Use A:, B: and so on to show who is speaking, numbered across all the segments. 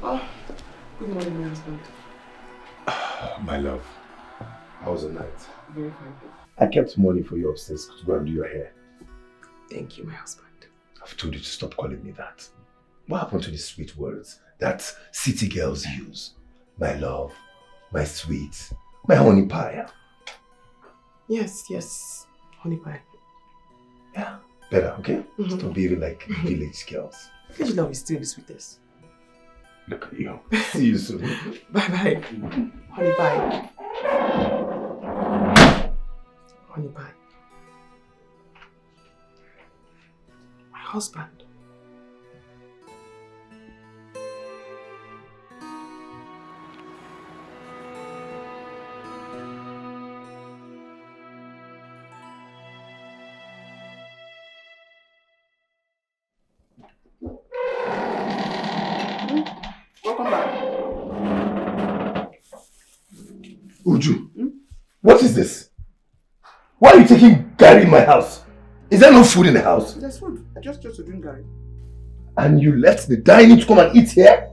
A: Oh, good morning, my husband.
B: My love, how was the night?
A: Very fine.
B: I kept money for you upstairs to go and do your hair.
A: Thank you, my husband.
B: I've told you to stop calling me that. What happened to the sweet words that city girls use? My love, my sweet, my honey pie.
A: Yes, honey pie.
B: Yeah, better, okay? Stop behaving like village girls.
A: Village love is still the sweetest.
B: Look at you. See you soon.
A: Bye-bye. Honey pie. Honey pie. My husband. Welcome back.
B: Uju, what is this? Why are you taking Gary in my house? Is there no food in the house?
A: There's food. I just chose to drink Gary.
B: And you let the dining to come and eat here?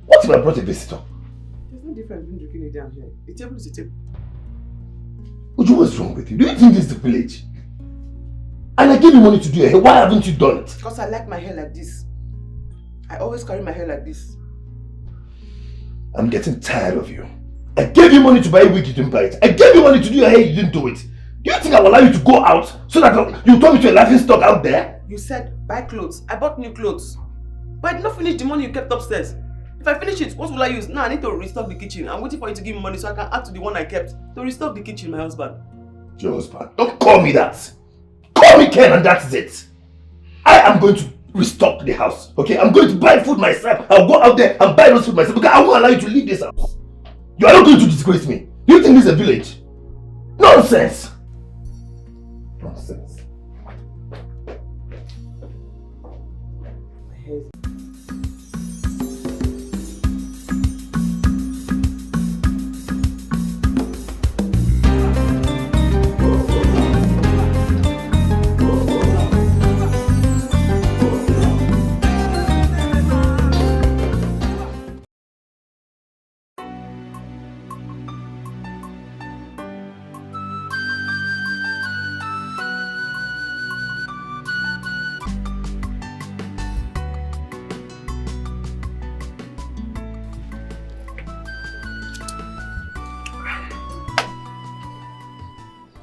B: What if I brought a visitor?
A: There's no difference between drinking it down here. A table is a table.
B: Uju, what's wrong with you? Do you think this is the village? And I gave you money to do your hair. Why haven't you done it?
A: Because I like my hair like this. I always carry my hair like this.
B: I'm getting tired of you. I gave you money to buy a wig, you didn't buy it. I gave you money to do your hair, you didn't do it. Do you think I will allow you to go out so that you turn me to a laughing stock out there?
A: You said buy clothes. I bought new clothes. But I did not finish the money you kept upstairs. If I finish it, what will I use? Now I need to restock the kitchen. I'm waiting for you to give me money so I can add to the one I kept. To restock the kitchen, my husband.
B: Your husband? Don't call me that. Call me Ken and that's it. I am going to restock the house. Okay? I'm going to buy food myself. I'll go out there and buy those food myself because I won't allow you to leave this house. You are not going to disgrace me. Do you think this is a village? Nonsense! Nonsense.
A: My hair is...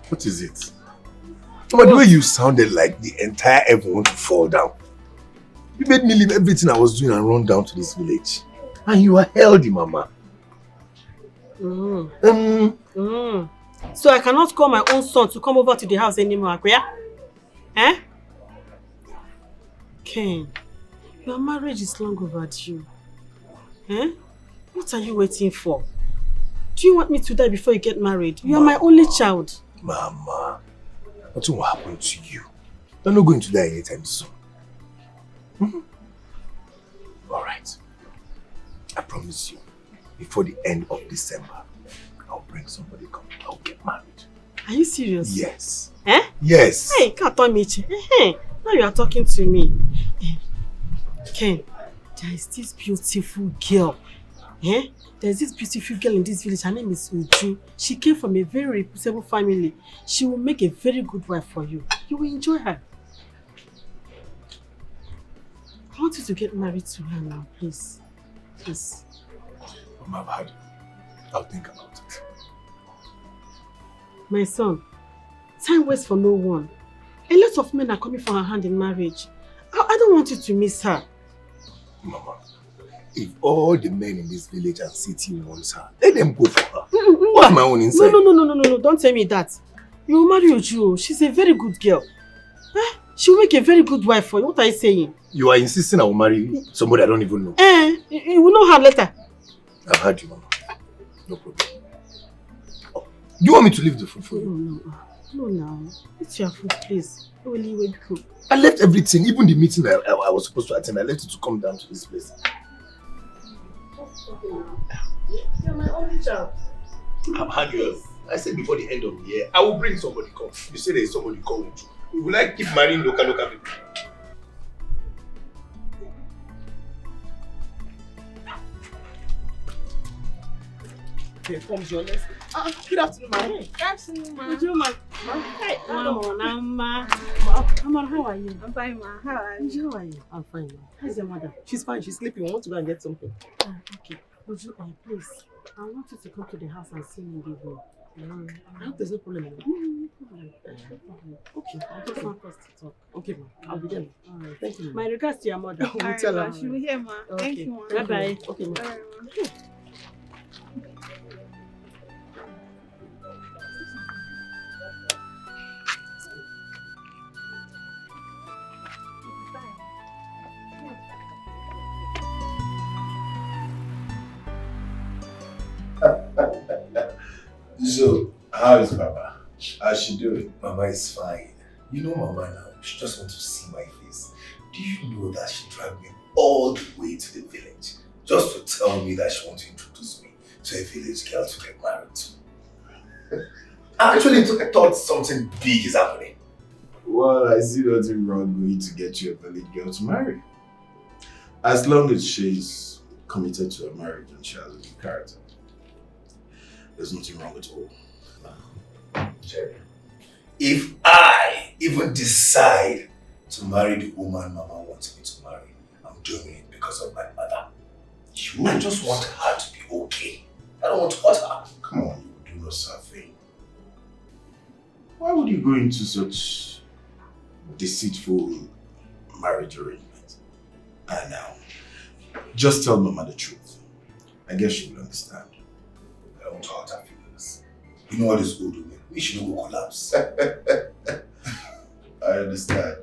B: What is it? But the way you sounded like the entire heaven want to fall down. You made me leave everything I was doing and run down to this village. And you are healthy, Mama.
C: So I cannot call my own son to come over to the house anymore, Akria? Eh? Ken, your marriage is long overdue. Eh? What are you waiting for? Do you want me to die before you get married? You are my only child.
B: Mama, nothing will happen to you. You're not going to die anytime soon. Alright. I promise you, before the end of December, I'll bring somebody come. I'll get married.
C: Are you serious?
B: Yes.
C: Eh?
B: Yes.
C: Hey, Katomichi. Hey, now you are talking to me. Ken, there is this beautiful girl. Eh? There's this beautiful girl in this village. Her name is Uju. She came from a very reputable family. She will make a very good wife for you. You will enjoy her. I want you to get married to her now, please. Please.
B: Mama, I've heard you. I'll think about it.
C: My son, time waits for no one. A lot of men are coming for her hand in marriage. I don't want you to miss her.
B: Mama, if all the men in this village and city wants her, let them go for her. What's my own inside?
C: No, don't tell me that. You will marry Uju. She's a very good girl. She will make a very good wife for you. What are you saying?
B: You are insisting I will marry somebody I don't even know.
C: You will know her later.
B: I've heard you, Mama. No problem. Oh, do you want me to leave the food for you?
C: No, now. It's your food, please.
B: I left everything, even the meeting I was supposed to attend. I left it to come down to this place.
C: You're my only child.
B: I've had yours. I said before the end of the year, I will bring somebody come. You say there is somebody coming too. We will like keep marrying local people.
C: Here comes your next. Good afternoon, ma. Good afternoon, ma. Good ma. Hi, Mama. Mama, how are you? I'm fine, ma. How are you? How are you? I'm fine, ma. How's your mother? She's fine. She's sleeping. We want to go and get something. Okay. Would you, please, I want you to come to the house and see me in the evening. I hope there's no problem. No problem. Okay, I just want us to talk. Okay, ma. I'll be there. All right. Thank you, ma. My regards to your mother. We'll tell her. She will hear, ma. Thank you, ma. Bye-bye. Okay, ma. All right, ma.
B: So, how is Mama? How's she doing? Mama is fine. You know Mama now, she just wants to see my face. Do you know that she dragged me all the way to the village just to tell me that she wants to introduce me to a village girl to get married to? I actually thought something big is happening.
D: Well, I see nothing wrong going to get you a village girl to marry. As long as she's committed to a marriage and she has a good character. There's nothing wrong at all.
B: Jerry, if I even decide to marry the woman Mama wants me to marry, I'm doing it because of my mother. I just want her to be okay. I don't want to hurt her.
D: Come on, you do not suffer. Why would you go into such deceitful marriage arrangement? And now, just tell Mama the truth. I guess she will understand.
B: I don't hurt her feelings. You know what is good women? We should not go collapse.
D: I understand.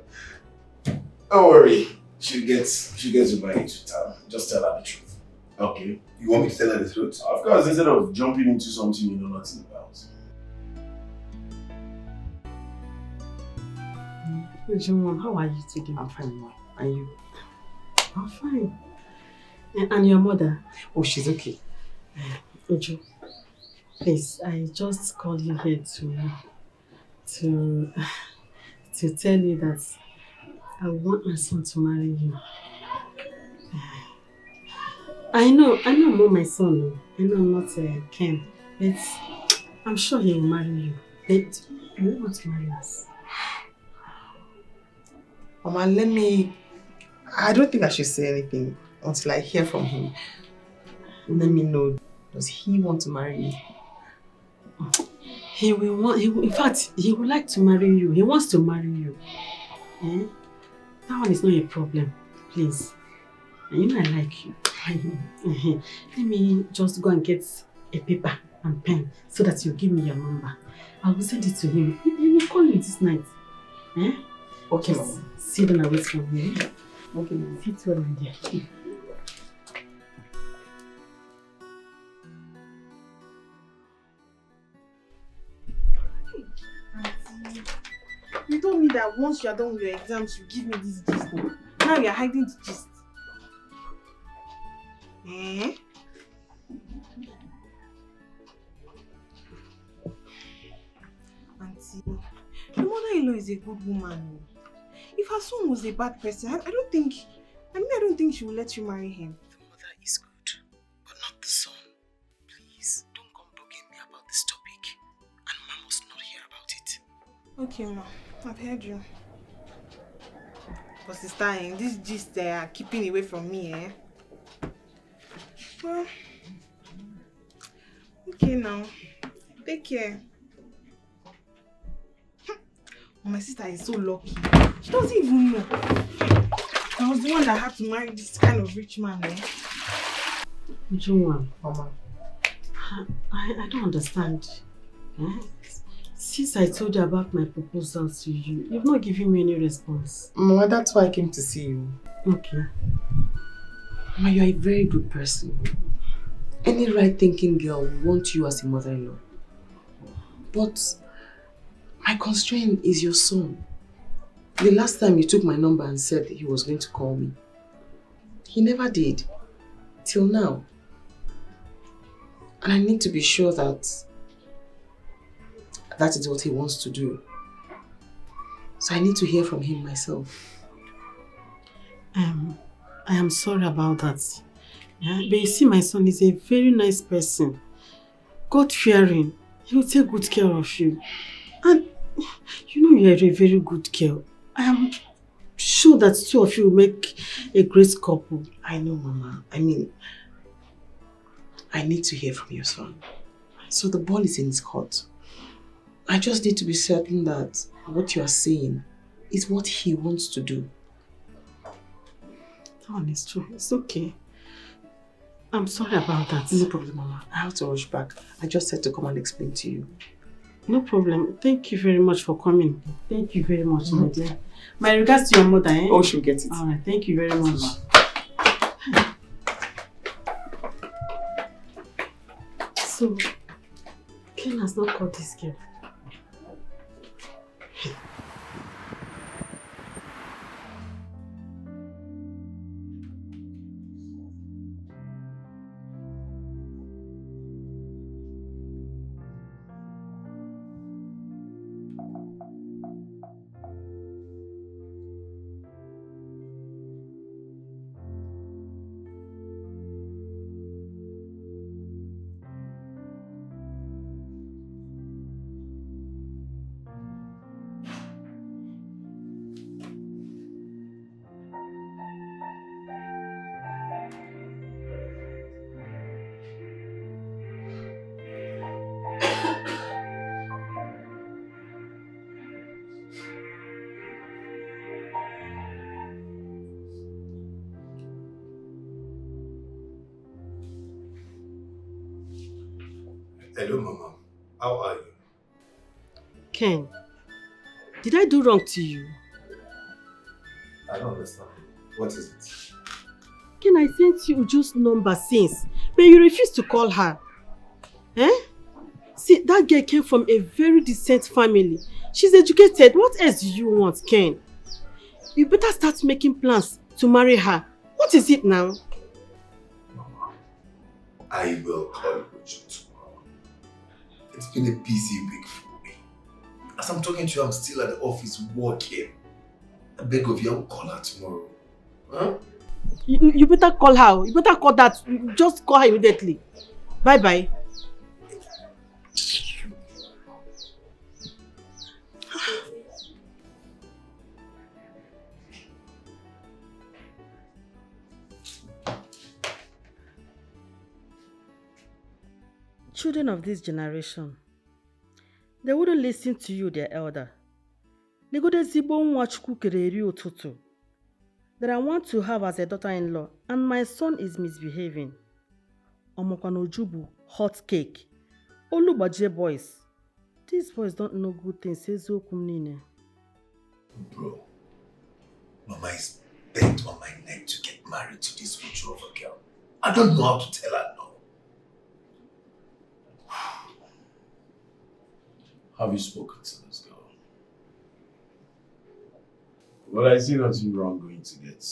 D: Don't worry. She gets invited to town. Just tell her the truth. Okay?
B: You want me to tell her the truth?
D: Of course, instead of jumping into something you know nothing about.
C: Mom, how are you today?
A: I'm fine, ma. And you?
C: I'm fine. And your mother?
A: Oh, she's okay.
C: Uju, please, I just called you here to tell you that I want my son to marry you. I know I'm not my son. I know I'm not Ken, but I'm sure he will marry you. But you want to marry us.
A: Mama, I don't think I should say anything until I hear from him. Let me know. Does he want to marry me?
C: In fact, he would like to marry you. He wants to marry you. Eh? That one is not a problem. Please. And you know I like you. Let me just go and get a paper and pen so that you give me your number. I will send it to him. He will call you this night. Eh?
A: Okay,
C: just
A: Mama.
C: sit down and wait for me.
A: Okay, Mama.
C: Sit well, my dear.
E: You told me that once you are done with your exams, you give me this gist. Now you are hiding the gist. Eh? Auntie, your mother-in-law is a good woman. If her son was a bad person, I don't think she will let you marry him.
A: The mother is good, but not the son. Please, don't come bugging me about this topic. And Mama must not hear about it.
E: Okay, ma. I've heard you. But sister, this gist they are keeping away from me, eh? Well, okay now. Take care. My sister is so lucky. She doesn't even know. I was the one that had to marry this kind of rich man, eh?
C: Joanne, Mama, I don't understand. Eh? Since I told you about my proposal to you, you've not given me any response.
A: Mama, that's why I came to see you.
C: Okay.
A: Mama, you're a very good person. Any right-thinking girl will want you as a mother-in-law. But my constraint is your son. The last time you took my number and said he was going to call me, he never did. Till now. And I need to be sure that that is what he wants to do. So I need to hear from him myself.
C: I am sorry about that. Yeah? But you see, my son is a very nice person. God-fearing. He will take good care of you. And you know you are a very good girl. I am sure that two of you will make a great couple.
A: I know, Mama. I mean, I need to hear from your son. So the ball is in his court. I just need to be certain that what you are saying is what he wants to do.
C: That one is true. It's okay. I'm sorry about that.
A: No problem, Mama. I have to rush back. I just said to come and explain to you.
C: No problem. Thank you very much for coming. Thank you very much, my dear. My regards to your mother, eh?
A: Oh, she'll get it.
C: Alright, thank you very much. So, Ken has not caught this girl.
D: Hello, Mama. How are you?
C: Ken, did I do wrong to you?
D: I don't understand. What is it?
C: Ken, I sent you Uju's number since, but you refused to call her. Eh? See, that girl came from a very decent family. She's educated. What else do you want, Ken? You better start making plans to marry her. What is it now?
D: Mama, I will call Uju tomorrow. It's been a busy week for me. As I'm talking to you, I'm still at the office working. I beg of you, I will call her tomorrow. Huh?
C: You better call her. You better call that. Just call her immediately. Bye-bye. Children of this generation, they wouldn't listen to you, their elder. They go to Zibo Nwachukwu Kereri Otutu that I want to have as a daughter-in-law, and my son is misbehaving. Omokwanojubu, hot cake. Olubaje boys. These boys don't know good things.
D: Bro, Mama is bent on my neck to get married to this Uju of a girl. I don't know how to tell her no. Have you spoken to this girl? Well, I see nothing wrong going to get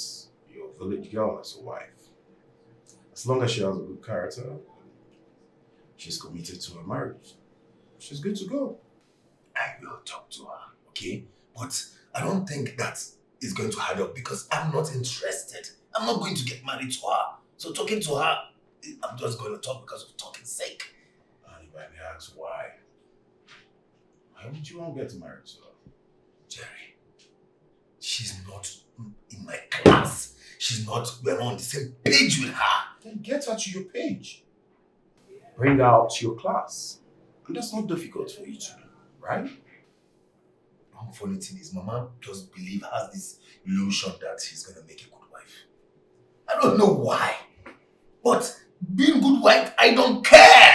D: your village girl as a wife. As long as she has a good character, she's committed to her marriage. She's good to go. I will talk to her, okay? But I don't think that is going to add up because I'm not interested. I'm not going to get married to her. So talking to her, I'm just going to talk because of talking's sake. And if I may ask why would you want to get married to her? Jerry, she's not in my class. We're on the same page with her. Then get her to your page. Bring her out to your class. And that's not difficult for you to do, right? One funny thing is, Mama just has this illusion that she's going to make a good wife. I don't know why. But being good wife, I don't care.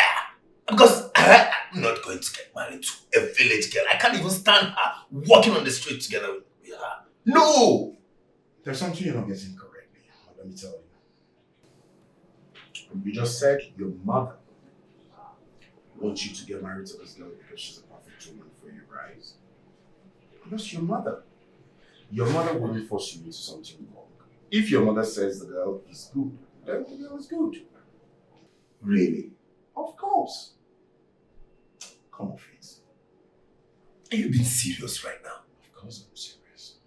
D: Because I'm not going to get married to a village girl. I can't even stand her walking on the street together with her. No! There's something you're not getting correctly. Let me tell you. You just said your mother wants you to get married to this girl because she's a perfect woman for you, right? That's your mother. Your mother wouldn't force you into something wrong. If your mother says the girl is good, then the girl is good. Really? Of course. Come off it. Are you being serious right now? Of course I'm serious.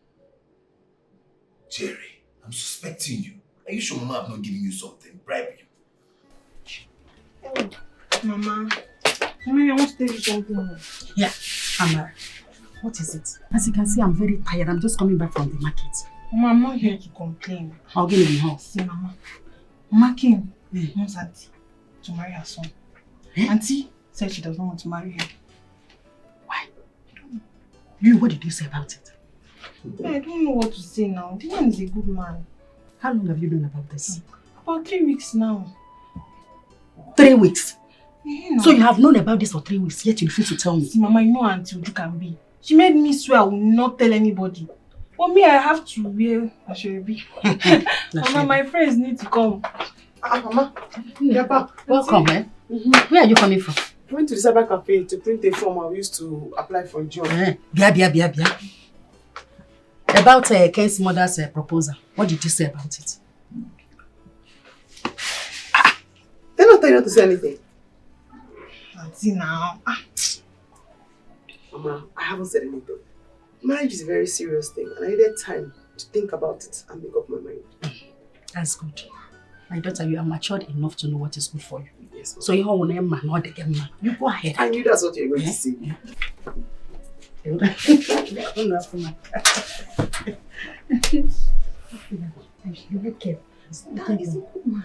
D: Jerry, I'm suspecting you. Are you sure Mama have not given you something, bribe you?
E: Oh, Mama, Mommy, I want to tell you something.
C: Yeah, Amara. What is it? As you can see, I'm very tired. I'm just coming back from the market.
E: Mama, I'm not here to complain.
C: I'll give you more.
E: See, Mama. Mama came. Wants Auntie to marry her son. Auntie said she does not want to marry him.
C: Why? You, what did you say about it?
E: I don't know what to say now. The man is a good man.
C: How long have you known about this?
E: About 3 weeks now.
C: 3 weeks?
E: Yeah,
C: so you have known about this for 3 weeks, yet you refuse to tell me?
E: See, Mama, you know Auntie Uju can be. She made me swear I will not tell anybody. But me, I have to wear Ashebi. Mama, my friends need to come.
A: Mama, you're back.
C: Welcome, eh? Where are you coming from?
A: I went to the cyber cafe to print a form I used to apply for a job.
C: Bia. About Ken's mother's proposal. What did you say about it?
A: They're not telling you not to say anything.
E: Auntie now.
A: Mama, I haven't said anything. Marriage is a very serious thing and I needed time to think about it and make up my mind.
C: That's good. My daughter, you are matured enough to know what is good for you.
A: Yes, Mama.
C: So you don't want to get man. You go ahead.
A: I knew that's what you were going to say.
C: You be careful. That is a good man.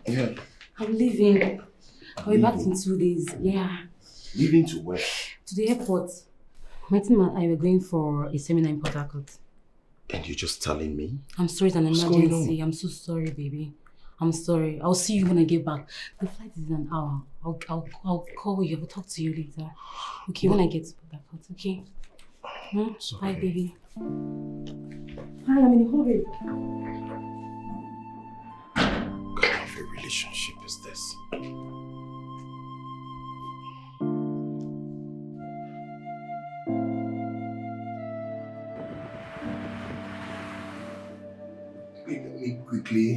F: Yeah.
G: I'm leaving. I'll be back in 2 days. Yeah.
F: Leaving to where?
G: To the airport. My team and I were going for a seminar in Port Harcourt.
F: And you're just telling me?
G: I'm sorry, it's an
F: What's going
G: emergency.
F: on?
G: I'm so sorry, baby. I'm sorry. I'll see you when I get back. The flight is in an hour. I'll call you. I'll talk to you later. Okay, when I get to Port Harcourt. Okay?
F: Sorry.
G: Bye, baby. Hi, I'm in a hurry.
F: What kind of a relationship is this?
B: Let me quickly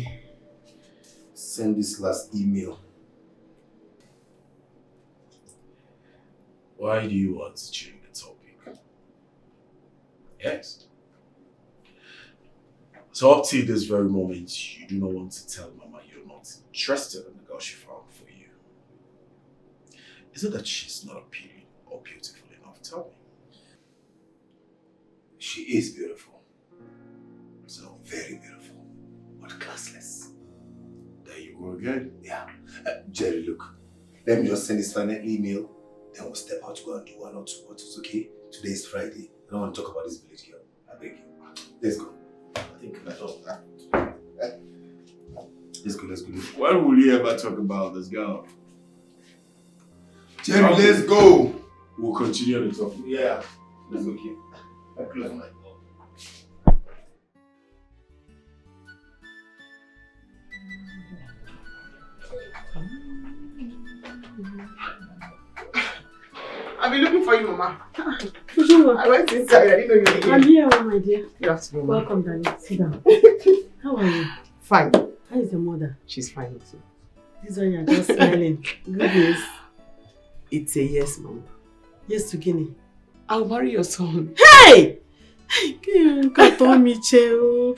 B: send this last email.
D: Why do you want to change the topic? Yes. So up till this very moment, you do not want to tell Mama you're not interested in the girl she found for you. Is it that she's not appealing or beautiful enough? Tell me.
B: She is beautiful. So very beautiful, but classless.
D: There you go again.
B: Yeah. Jerry, look. Let me just send this final email. Then we'll step out to go and do one or two bottles, okay? Today is Friday. I don't want to talk about this village girl. I beg you. Let's go. I think I don't. Let's go.
D: When will you ever talk about this girl?
B: Jerry, let's go.
D: We'll continue the topic.
B: Yeah. Let's go, okay. I close my door.
A: I've been looking for you, Mama.
C: Bonjour.
A: I went inside. I didn't know you were here.
C: I'm here, my dear.
A: Good afternoon, Mama.
C: Welcome, darling. Sit down. How are you?
A: Fine.
C: How is your mother?
A: She's fine too.
C: This one you're just smiling. Good news.
A: It's a yes, Mama.
C: Yes to Guinea.
A: I'll marry your son.
C: Hey! Thank you, my dear.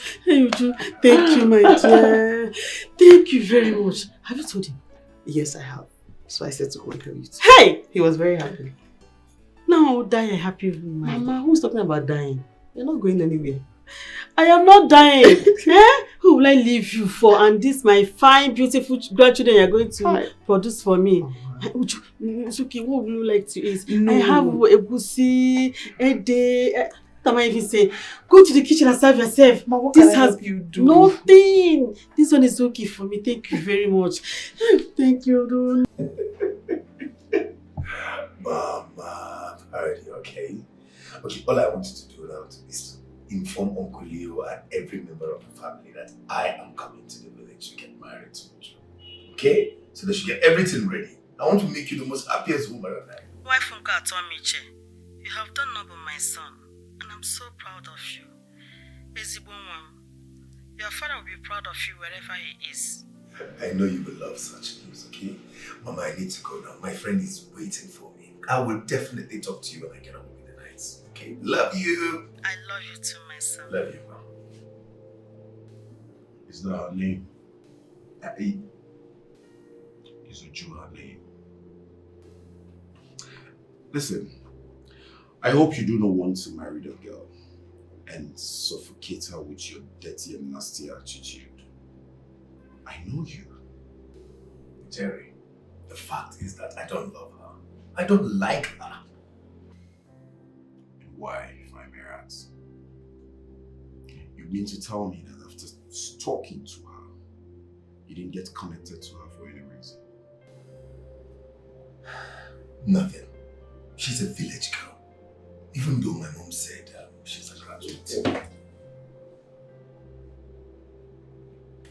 C: Thank you very much. Have you told him?
A: Yes, I have. So I said to go and tell you too.
C: Hey!
A: He was very happy.
C: Now die a happy woman.
A: Mama, who's talking about dying? You're not going anywhere.
C: I am not dying. Eh? Who will I leave you for? And this my fine, beautiful grandchildren you're going to produce for me. It's okay. What would you like to eat?
A: No.
C: I have egusi, ede. What am I even saying? Go to the kitchen and serve yourself.
A: Ma, what
C: This
A: can I
C: has
A: help you do?
C: nothing. This one is okay for me. Thank you very much. Thank you, dude.
B: Mama, are you okay? Okay, all I want you to do now is to inform Uncle Leo and every member of the family that I am coming to the village to get married tomorrow. Okay? So they should get everything ready. I want to make you the most happiest woman alive.
C: Wife Uncle Atomiche, you have done noble, my son, and I'm so proud of you. Ezibonwam, your father will be proud of you wherever he is.
B: I know you will love such news, okay? Mama, I need to go now. My friend is waiting for me. I will definitely talk to you when I get home in the night. Okay? Love you.
C: I love you too, my son.
B: Love you, Mom.
D: Is that her name? Is Uju her name? Listen, I hope you do not want to marry the girl and suffocate her with your dirty and nasty attitude. I know you.
B: Jerry, the fact is that I don't love her. I don't like her.
D: And why, if I may ask? You mean to tell me that after talking to her, you didn't get connected to her for any reason?
B: Nothing. She's a village girl. Even though my mom said she's a graduate.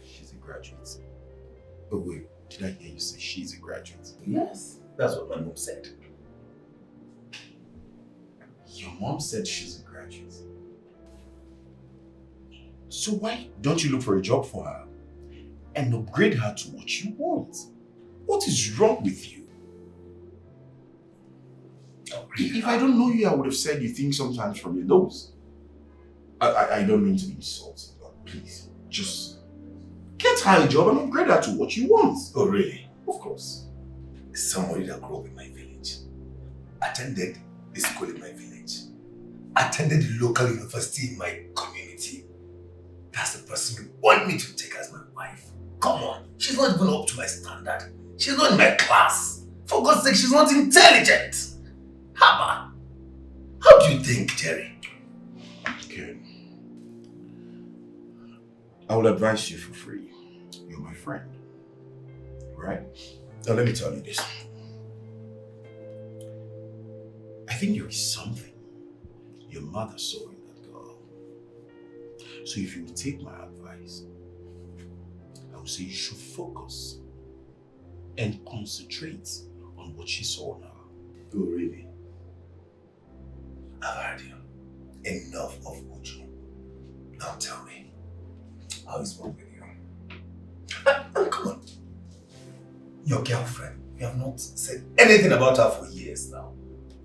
D: She's a graduate. Oh wait, did I hear you say she's a graduate?
B: Yes, that's what my mom said.
D: Your mom said she's a graduate. So why don't you look for a job for her and upgrade her to what you want? What is wrong with you? If I don't know you, I would have said you think sometimes from your nose. I don't mean to be insulting, but please, just get her a job and upgrade her to what you want.
B: Oh, really?
D: Of course.
B: Somebody that grew up in my village. Attended the school in my village. Attended the local university in my community. That's the person you want me to take as my wife. Come on, she's not even up to my standard. She's not in my class. For God's sake, she's not intelligent. Haba, how do you think, Jerry?
D: Okay. I will advise you for free. You're my friend. Right? Now let me tell you this. I think there is something your mother saw in that girl. So if you will take my advice, I would say you should focus and concentrate on what she saw in her.
B: Oh, really? I've heard you. Enough of Uju. Now tell me, how is one with you? Come on. Your girlfriend, you have not said anything about her for years now.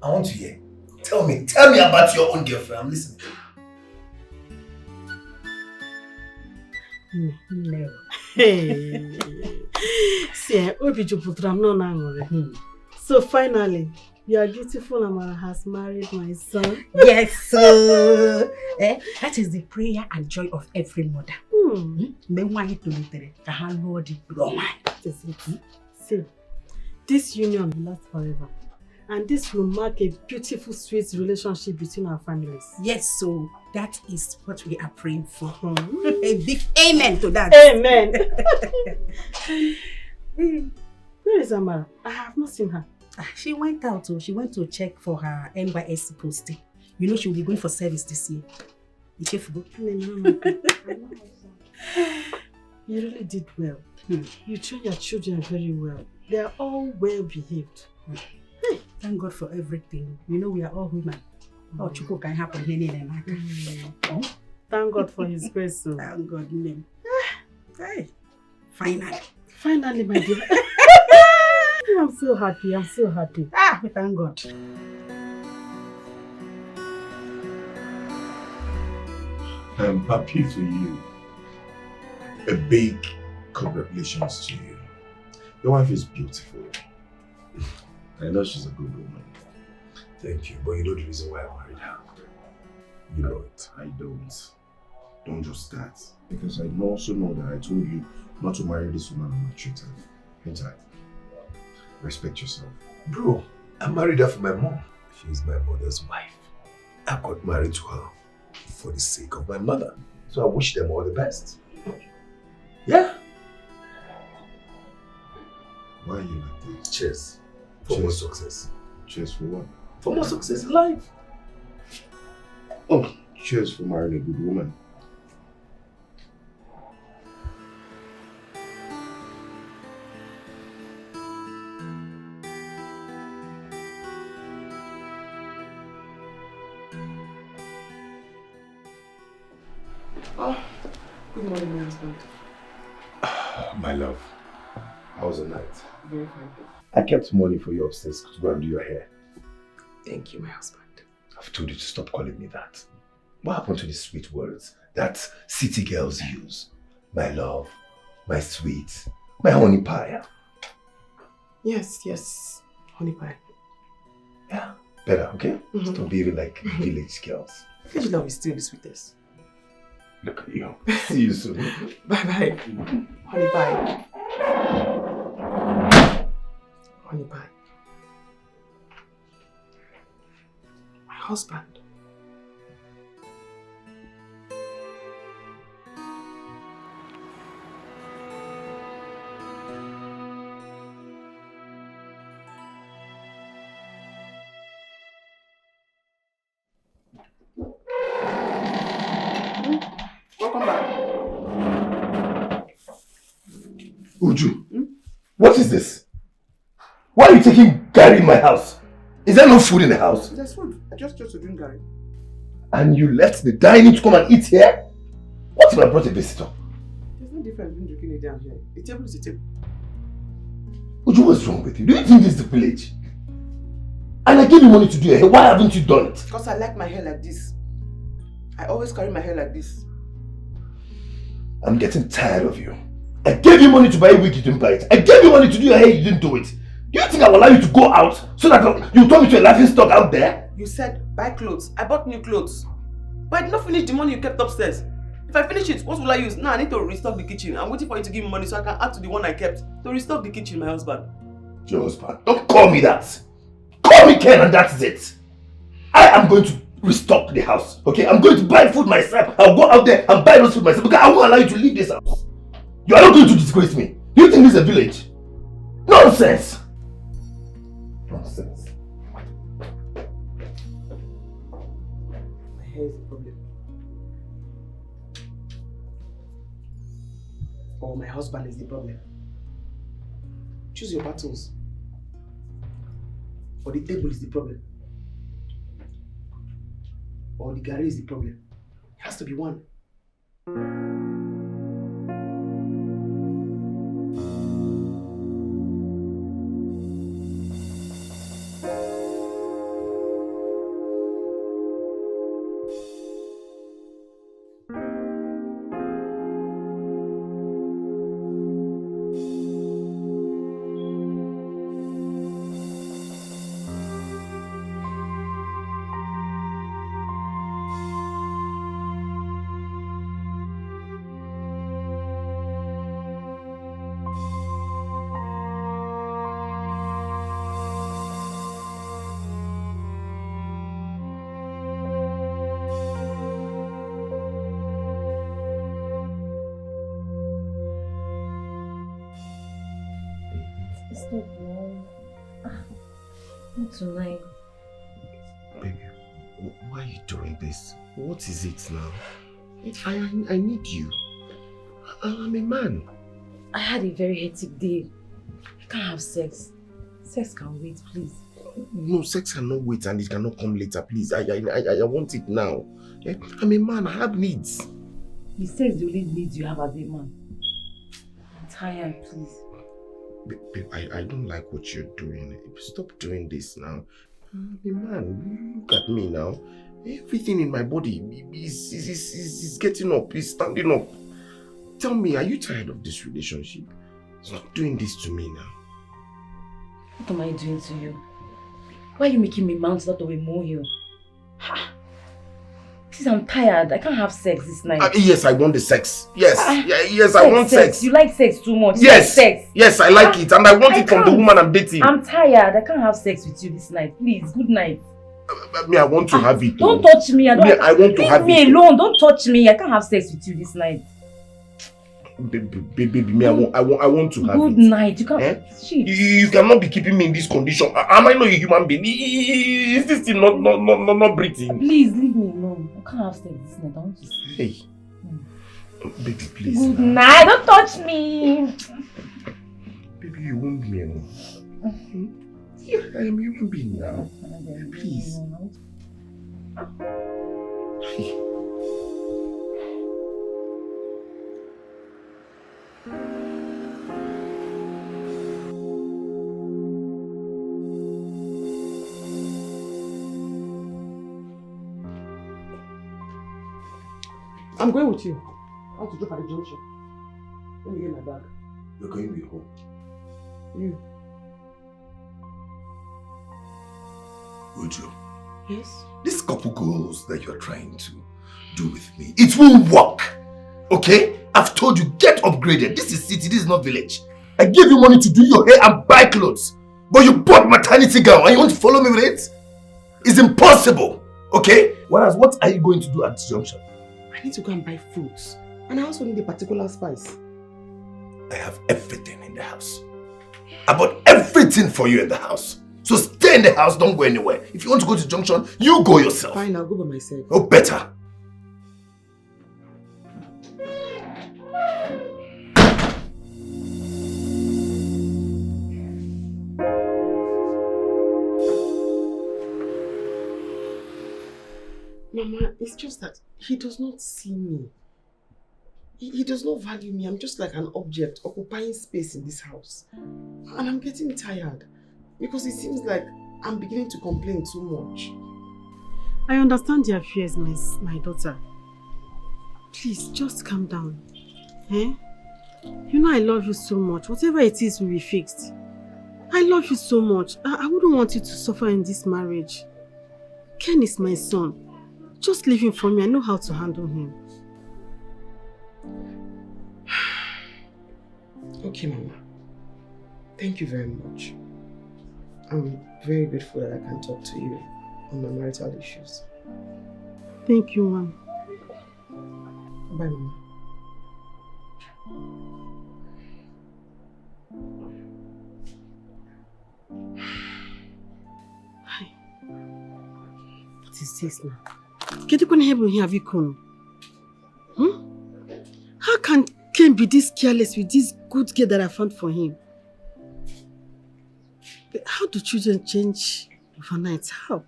B: I want to hear. Tell me about your own girlfriend. I'm listening.
C: No. Hey. See, I'm not angry. So finally, your beautiful Amara has married my son.
H: Yes, sir. That is the prayer and joy of every mother.
C: See, this union will last forever. And this will mark a beautiful, sweet relationship between our families.
H: Yes, so that is what we are praying for. A big amen to that.
C: Amen. Where is Amara? I have not seen her.
H: She went out, she went to check for her NYSC posting. You know she will be going for service this year. You
C: really did well. You train your children very well. They are all well behaved.
H: Thank God for everything. You know we are all women. Oh, Chuko can happen here.
C: Thank God for His grace. So.
H: Thank God, name. Hey,
C: finally, my dear. I'm so happy. I'm so happy.
H: We thank God.
D: I'm happy for you. A big congratulations to you. Your wife is beautiful. I know she's a good woman.
B: Thank you, but you know the reason why I married her.
D: You know it. I don't. Don't just that. Because I also know that I told you not to marry this woman on my treated. Ain't I? Respect yourself.
B: Bro, I married her for my mom. She's my mother's wife. I got married to her for the sake of my mother. So I wish them all the best. Yeah.
D: Why are you like this?
B: Cheers. For more success.
D: Cheers for what?
B: For more success in life.
D: Oh, cheers for marrying a good woman.
A: Oh, good morning, my husband.
B: My love, how was the night?
A: Very fine.
B: I kept money for you upstairs to go and do your hair.
A: Thank you, my husband.
B: I've told you to stop calling me that. What happened to the sweet words that city girls use? My love, my sweet, my honey pie.
A: Yes, honey pie.
B: Yeah, better, okay? Stop behaving like village girls.
A: Village love is still the sweetest.
B: Look at you. See you soon.
A: Bye-bye. Honey pie. Honey pie. My husband. Welcome back.
B: Uju, what is this? Why are you taking Gary in my house? Is there no food in the house?
A: There's food. I just chose to drink Gary.
B: And you left the dining to come and eat here? What if I brought a visitor?
A: There's no difference between drinking it down here. A table is a table.
B: Uju, what's wrong with you? Do you think this is the village? And I gave you money to do your hair. Why haven't you done it?
A: Because I like my hair like this. I always carry my hair like this.
B: I'm getting tired of you. I gave you money to buy a wig, you didn't buy it. I gave you money to do your hair, you didn't do it. Do you think I will allow you to go out so that you turn me to a laughing stock out there?
A: You said buy clothes. I bought new clothes. But I did not finish the money you kept upstairs. If I finish it, what will I use? Now I need to restock the kitchen. I'm waiting for you to give me money so I can add to the one I kept. To restock the kitchen, my husband.
B: Your husband? Don't call me that. Call me Ken and that's it. I am going to restock the house, okay? I'm going to buy food myself. I'll go out there and buy those food myself because I won't allow you to leave this house. You are not going to disgrace me. Do you think this is a village? Nonsense! Nonsense.
A: My hair is the problem. Or my husband is the problem. Choose your battles. Or the table is the problem. Or the Gary is the problem. It has to be one.
I: Stop, no. Not tonight.
F: Baby, why are you doing this? What is it now? I need you. I'm a man.
I: I had a very hectic day. I can't have sex. Sex can wait, please.
F: No, sex cannot wait and it cannot come later, please. I want it now. I'm a man, I have needs.
I: The sex the only needs you have as a man. I'm tired, please.
F: Babe, I don't like what you're doing. Stop doing this now. I'm a man. Look at me now. Everything in my body is getting up, is standing up. Tell me, are you tired of this relationship? Stop doing this to me now.
I: What am I doing to you? Why are you making me mount out of a molehill? Ha! Please, I'm tired. I can't have sex this night.
F: Yes, I want the sex. Yes, yes, I want sex.
I: You like sex too much.
F: Yes,
I: sex.
F: Yes, I like it, and I want it from the woman I'm dating.
I: I'm tired. I can't have sex with you this night. Please, good night.
F: I want to have it.
I: Don't touch me. I want to have it. Leave me alone. Don't touch me. I can't have sex with you this night.
F: Baby, me, I want to have it.
I: Good night. You can't.
F: You cannot be keeping me in this condition. Am I not a human being? Is this thing not breathing?
I: Please leave me alone. I can't have sex this night. I want to sleep.
F: Hey, baby, please.
I: Good night. Don't touch me.
F: Baby, you won't me alone. Yeah, I am a human being now. Please. Hey.
A: I'm going with you. I want to drop at the junction. Let me get my bag.
B: You're going with who?
A: You.
B: Uju.
A: Yes?
B: This couple goals that you're trying to do with me, it won't work. Okay? I've told you, get upgraded. This is city, this is not village. I gave you money to do your hair and buy clothes. But you bought maternity gown and you want to follow me with it? It's impossible. Okay? Whereas, what are you going to do at this junction?
A: I need to go and buy fruits. And I also need a particular spice.
B: I have everything in the house. I bought everything for you in the house. So stay in the house, don't go anywhere. If you want to go to junction, you go yourself.
A: Fine, I'll go by myself.
B: Oh, better.
A: Mama, it's just that he does not see me. He does not value me. I'm just like an object occupying space in this house. And I'm getting tired because it seems like I'm beginning to complain too much.
C: I understand your fears, my daughter. Please, just calm down. Eh? You know I love you so much. Whatever it is will be fixed. I love you so much. I wouldn't want you to suffer in this marriage. Ken is my son. Just leave him for me. I know how to handle him.
A: Okay, Mama. Thank you very much. I'm very grateful that I can talk to you on my marital issues.
C: Thank you, Mom.
A: Bye, Mama.
C: Hi. What is this now? Get you help here, Vikon? How can Ken be this careless with this good girl that I found for him? How do children change overnight? How?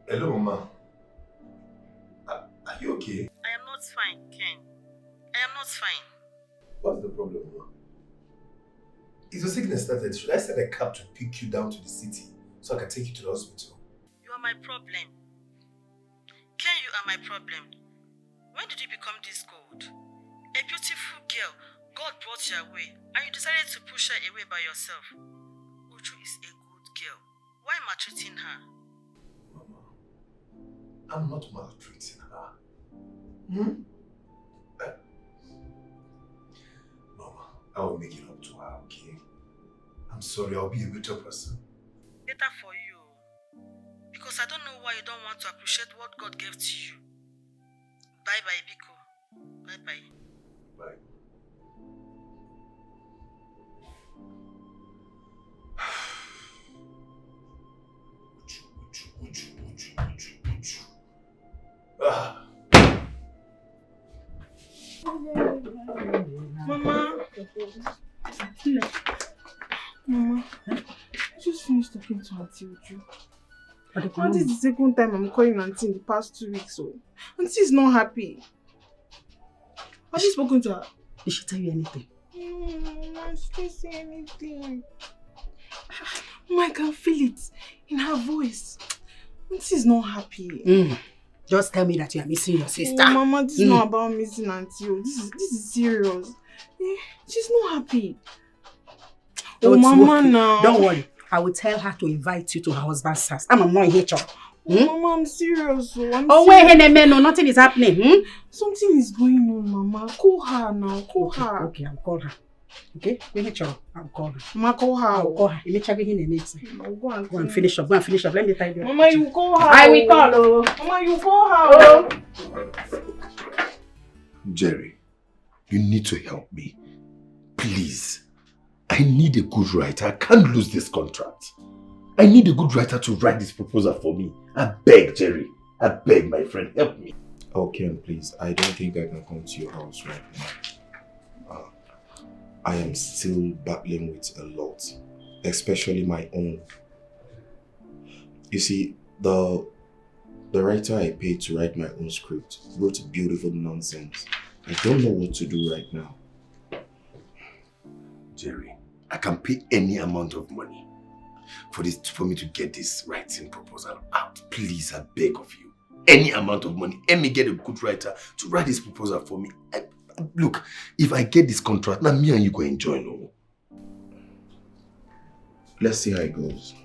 B: Hello, Mama. Are you okay?
C: I am not fine, Ken. I am not fine.
B: What's the problem, Mama? Is your sickness started? Should I send a cab to pick you down to the city so I can take you to the hospital?
C: You are my problem. Ken, you are my problem. When did you become this good? A beautiful girl God brought your way and you decided to push her away by yourself. Uju is a good girl. Why maltreating her?
B: Mama, I'm not maltreating her. Mama, I will make it up to her, okay? I'm sorry, I'll be a better person.
C: Better for you. Because I don't know why you don't want to appreciate what God gave to you. Bye-bye, Biko. Bye-bye.
B: Bye.
E: Mama. Mama, I just finished talking to Auntie Uju. And this is the second time I'm calling Auntie in the past 2 weeks. So Auntie is not happy. Have you spoken to her?
H: Did she tell you anything?
E: Mama, she didn't say anything. Mama, I can feel it in her voice. Auntie is not happy.
H: Just tell me that you are missing your sister.
E: Oh, Mama, this is not about missing Auntie. This is serious. She's not happy. Mama, now.
H: Don't worry. I will tell her to invite you to her husband's house. I'm not in HR.
E: Mama, I'm serious.
H: Wait, no, nothing is happening.
E: Something is going on, Mama. Call her now. Call her.
H: Okay, I'll call her. Okay? I'll call her.
E: Mama, call her.
H: I'll call her. Go and finish up. Let me tell you.
E: Mama, you call her.
H: I will call her.
E: Mama, you call her.
B: Jerry, you need to help me. Please. I need a good writer. I can't lose this contract. I need a good writer to write this proposal for me. I beg, Jerry. I beg, my friend. Help me.
F: Oh, Ken, please. I don't think I can come to your house right now. I am still battling with a lot, especially my own. You see, the writer I paid to write my own script wrote beautiful nonsense. I don't know what to do right now.
B: Jerry, I can pay any amount of money for me to get this writing proposal out. Please, I beg of you. Any amount of money. Let me get a good writer to write this proposal for me. Look, if I get this contract, now me and you go enjoy, no?
F: Let's see how it goes.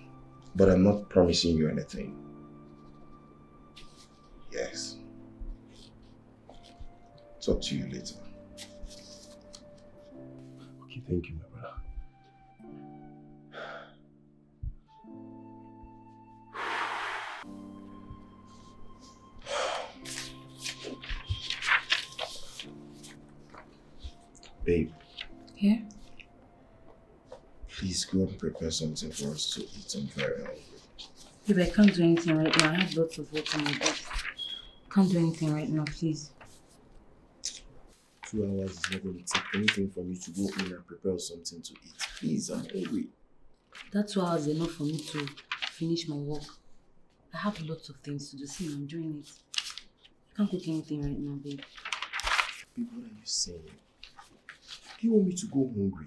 F: But I'm not promising you anything. Yes. Talk to you later.
B: Okay, thank you, my brother.
F: Babe.
G: Yeah?
F: Please go and prepare something for us to eat. I'm very hungry.
G: Babe, I can't do anything right now. I have lots of work on my desk. Can't do anything right now, please.
F: 2 hours is not going to take anything for me to go in and prepare something to eat. Please, I'm hungry.
G: That 2 hours is enough for me to finish my work. I have lots of things to do. See, I'm doing it. I can't cook anything right now, babe.
F: Babe, what are you saying? Do you want me to go hungry?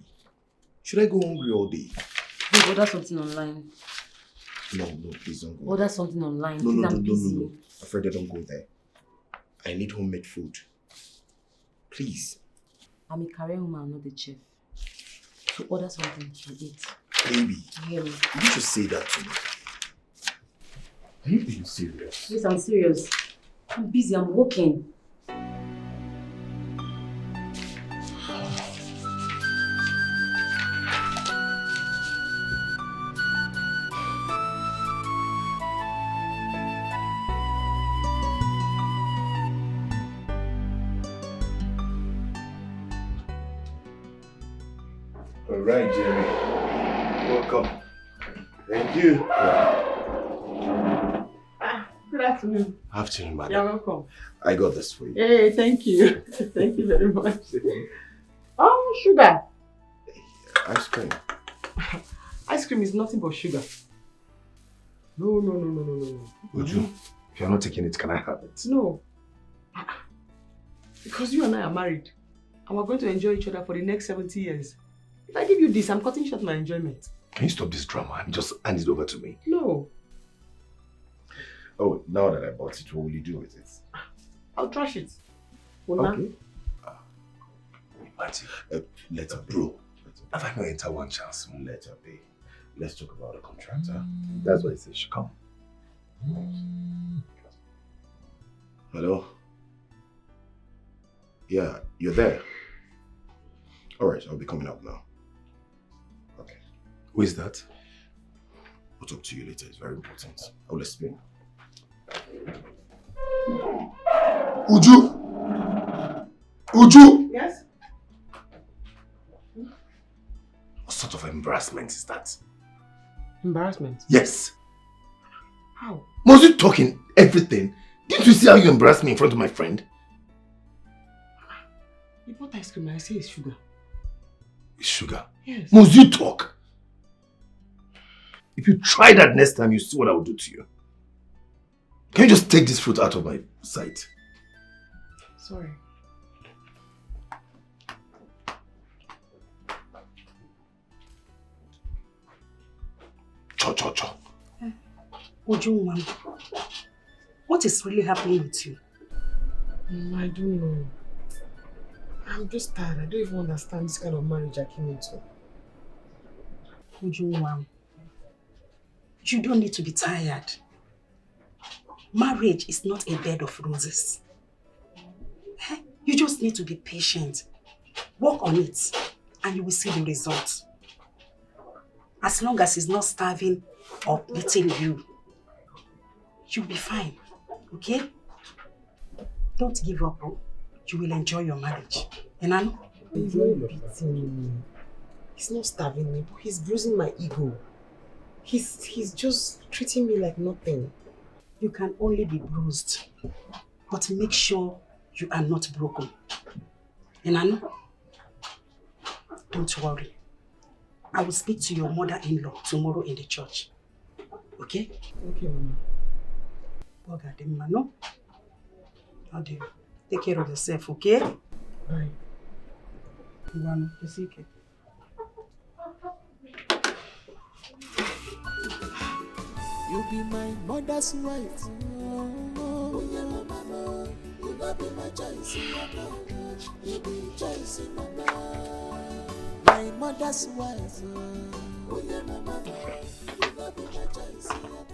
F: Should I go hungry all day?
G: Babe, order something online.
F: No, please don't go.
G: Order something online.
F: No,
G: please, I'm busy.
F: no. Afraid I don't go there. I need homemade food. Please.
G: I'm a career woman, not a chef. So order something to eat.
F: Baby,
G: Hear me.
F: you should say that to me. Are you being serious?
G: Yes, I'm serious. I'm busy, I'm working.
B: All right, Jerry. Welcome. Thank you.
C: Good afternoon.
F: Afternoon, madam.
C: You're welcome.
F: I got this for you.
C: Hey, thank you. Thank you very much. Oh, sugar.
F: Ice cream.
C: Ice cream is nothing but sugar. No.
B: Would you? If you're not taking it, can I have it?
C: No. Because you and I are married. And we're going to enjoy each other for the next 70 years. If I give you this, I'm cutting short my enjoyment.
B: Can you stop this drama and just hand it over to me?
C: No.
F: Oh, now that I bought it, what will you do with it?
C: I'll trash it.
F: Okay.
B: Marty,
F: Let her be.
B: bro, have I not entered one chance?
F: Let her be. Let's talk about the contractor.
B: That's why I said she come.
F: Hello? Yeah, you're there. Alright, I'll be coming up now. Okay.
B: Who is that?
F: I'll talk to you later. It's very important. I'll explain.
B: Uju! Uju!
C: Yes?
B: What sort of embarrassment is that?
C: Embarrassment?
B: Yes.
C: How?
B: Must you talk in everything? Didn't you see how you embarrassed me in front of my friend?
C: You bought ice cream and I say it's sugar.
B: It's sugar.
C: Yes.
B: Must you talk? If you try that next time, you see what I will do to you. Can you just take this fruit out of my sight?
C: Sorry.
B: Cho.
H: Ujunwan, what is really happening with you?
C: I don't know. I'm just tired. I don't even understand this kind of marriage I came into.
H: Ujunwan, you don't need to be tired. Marriage is not a bed of roses. You just need to be patient. Work on it and you will see the result. As long as he's not starving or beating you, you'll be fine, okay? Don't give up. You will enjoy your marriage. Enano?
C: He's not beating me. He's not starving me, but he's bruising my ego. He's just treating me like nothing.
H: You can only be bruised, but make sure you are not broken. Enano? Don't worry. I will speak to your mother-in-law tomorrow in the church. Okay?
C: Okay, Mama.
H: No? Take care of yourself, okay?
C: Bye.
J: be my mother's wife. Oh, yeah, mama, no. You go be my choice, mama. You be choice, mama. My mother's wife. Oh, yeah, mama, no. You go be my choice, mama.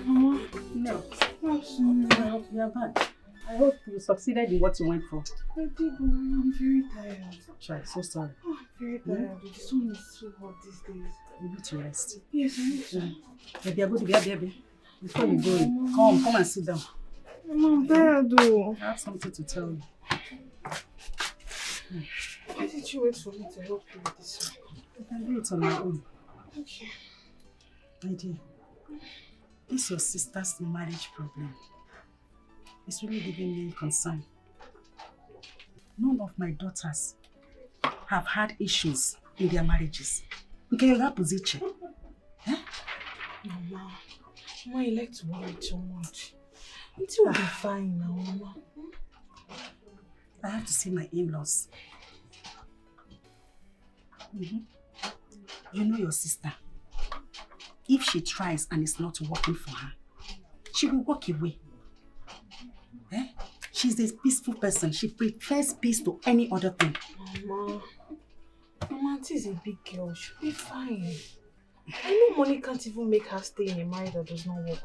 H: Mama, no. I hope you are bad. I hope you succeeded in what you went for.
E: I did, Mama. I'm very tired.
H: Child, so sorry.
E: Oh, I'm very tired. The sun is so hot these days.
H: You need to rest.
E: Yes, I need to.
H: Baby, I go to bed, baby. Before you go in, come and sit down.
E: Mama, I'm tired though.
H: I have something to tell you.
E: Why did you wait for me to help you with this one?
H: I can do it on my own.
E: Okay.
H: My dear, this is your sister's marriage problem. It's really giving me concern. None of my daughters have had issues in their marriages. Okay, you're position. Eh?
E: Mama, you like to worry too much. Until we'll be fine now, Mama.
H: I have to see my in-laws. You know your sister. If she tries and it's not working for her, she will walk away. Eh? She's a peaceful person. She prefers peace to any other thing.
E: Mama, Auntie is a big girl. She'll be fine. I know money can't even make her stay in a marriage that does not work.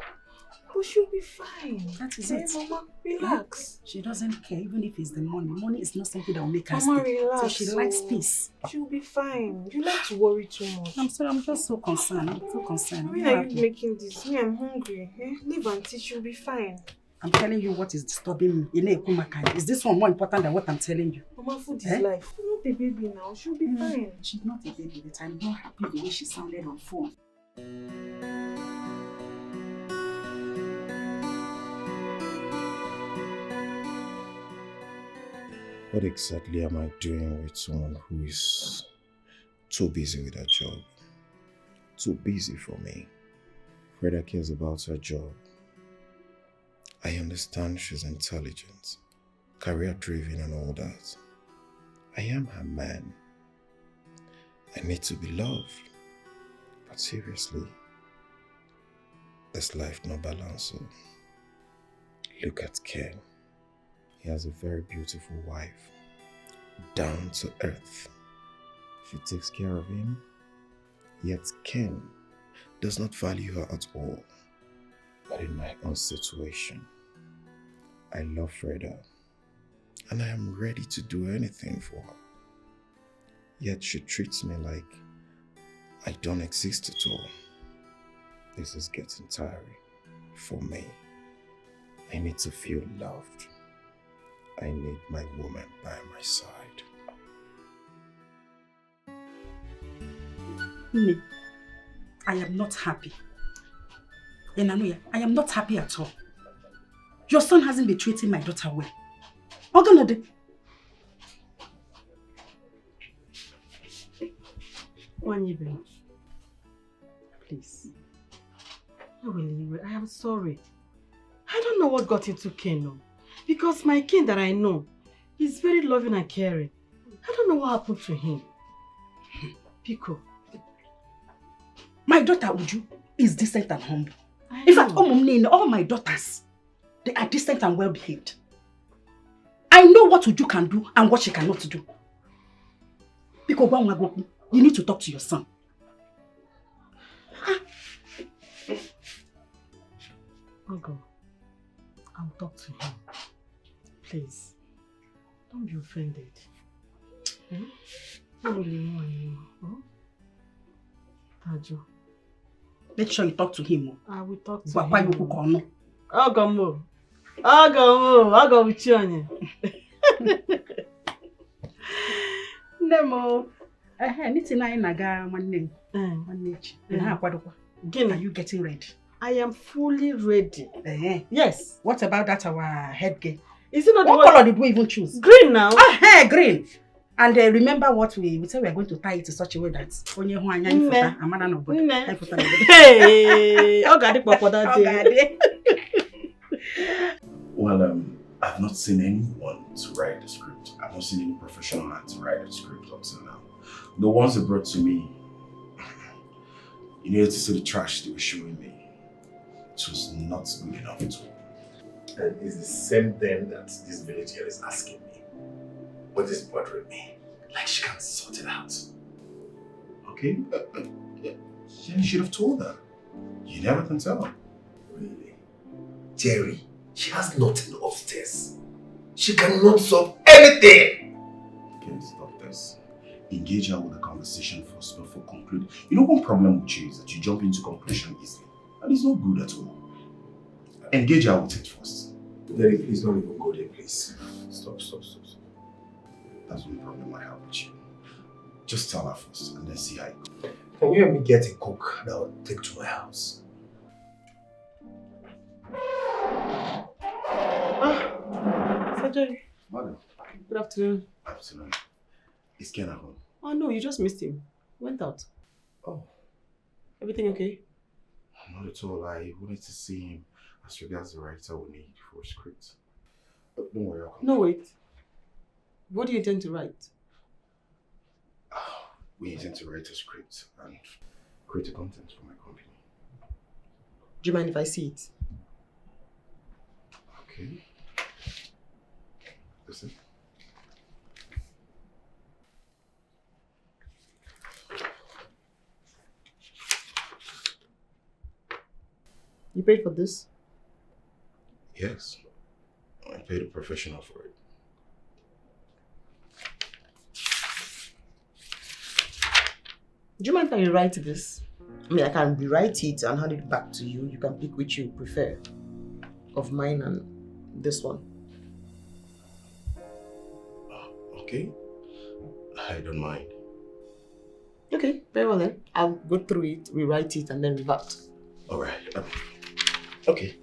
E: But she'll be fine.
H: That is
E: hey,
H: it.
E: Mama, relax.
H: She doesn't care even if it's the money. Money is not something that will make her
E: Mama,
H: stay.
E: relax.
H: So she likes peace.
E: She'll be fine. You like to worry too much.
H: I'm sorry, I'm just so concerned. I'm so concerned.
E: When are you making this? Me, I'm hungry. Eh? Leave Auntie, she'll be fine.
H: I'm telling you what is disturbing me. Is this one more important than what I'm telling you?
E: Mama, food is life. She's not a baby now. She'll be fine.
H: She's not a baby, but I'm not happy the way she sounded on phone.
F: What exactly am I doing with someone who is too busy with her job? Too busy for me. Freda cares about her job. I understand she's intelligent, career-driven and all that. I am her man. I need to be loved. But seriously, there's life no balance. So look at Ken. He has a very beautiful wife, down to earth. She takes care of him, yet Ken does not value her at all. But in my own situation, I love Freda, and I am ready to do anything for her. Yet she treats me like I don't exist at all. This is getting tiring for me. I need to feel loved. I need my woman by my side.
H: Ini, I am not happy. Enanuya, I am not happy at all. Your son hasn't been treating my daughter well. Oganode.
C: Wanyibe, please. I am sorry. I don't know what got into Ken. Because my Ken that I know is very loving and caring. I don't know what happened to him. Pico.
H: My daughter, Uju, is decent and humble. In fact, all my daughters, they are decent and well behaved. I know what Uju can do and what she cannot do. Because you need to talk to your son.
C: Ogo, I'll talk to him. Please, don't be offended. Hmm? I really know anymore. Tajo.
H: Make sure you talk to him.
C: I will talk to him.
H: Ogo.
C: Ogo Uchionye.
H: Nemo. Anything I naga one Are you getting ready?
C: I am fully ready.
H: Yes. What about that our headgear?
C: Is it not
H: what color did we even choose?
C: Green now.
H: Green. And remember what we said we are going to tie it in such a way that only
D: Well, I've not seen anyone to write the script. I've not seen any professional man to write the script up till now. The ones they brought to me, you needed to see the trash they were showing me. it was not good enough at all. And it's the same thing that this village girl is asking me. What is bothering me? Like she can't sort it out. Okay? Yeah, you should have told her. You never can tell.
B: Really? Jerry, she has nothing upstairs. She cannot solve anything.
D: Okay, stop this. Engage her with a conversation first before concluding. You know, one problem with you is that you jump into conclusion easily. And it's not good at all. Engage her with it first.
B: Jerry, please don't even go there, please.
D: Stop. That's one problem I have with you. Just tell her first and then see how it goes.
B: Can you help me get a cook that I'll take to my house?
C: Sajay,
D: Madam.
C: good afternoon.
D: Afternoon. Is Ken at home?
C: Oh no, you just missed him. Went out.
D: Oh.
C: Everything okay?
D: Not at all. I wanted to see him as regards the writer we need for a script. But don't worry, I'll come.
C: No, wait. What do you intend to write?
D: We intend to write a script and create a content for my company.
C: Do you mind if I see it?
D: Okay. Listen.
C: You paid for this?
D: Yes. I paid a professional for it.
C: Do you mind if I rewrite this? I mean, I can rewrite it and hand it back to you. You can pick which you prefer of mine and this one.
D: Okay. I don't mind.
C: Okay, very well then. I'll go through it, rewrite it, and then revert.
D: All right. Okay.